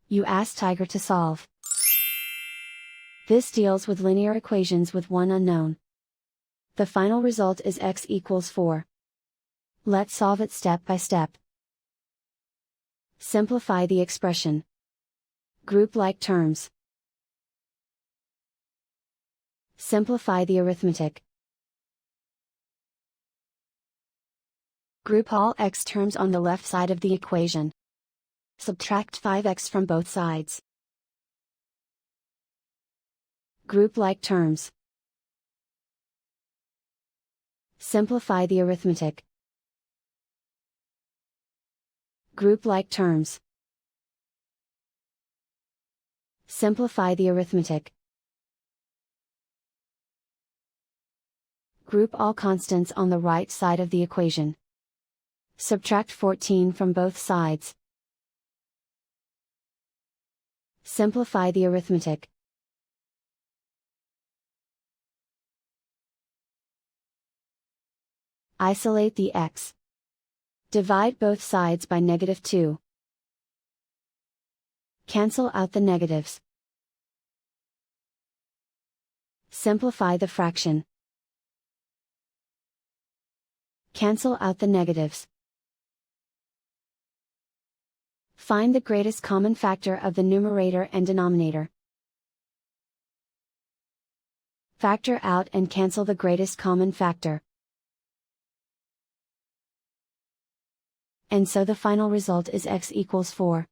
You ask Tiger to solve. This deals with linear equations with one unknown. The final result is x equals 4. Let's solve it step by step. Simplify the expression. Group like terms. Simplify the arithmetic. Group all x terms on the left side of the equation. Subtract 5x from both sides. Group like terms. Simplify the arithmetic. Group like terms. Simplify the arithmetic. Group all constants on the right side of the equation. Subtract 14 from both sides. Simplify the arithmetic. Isolate the x. Divide both sides by -2. Cancel out the negatives. Simplify the fraction. Cancel out the negatives. Find the greatest common factor of the numerator and denominator. Factor out and cancel the greatest common factor. And so the final result is x equals 4.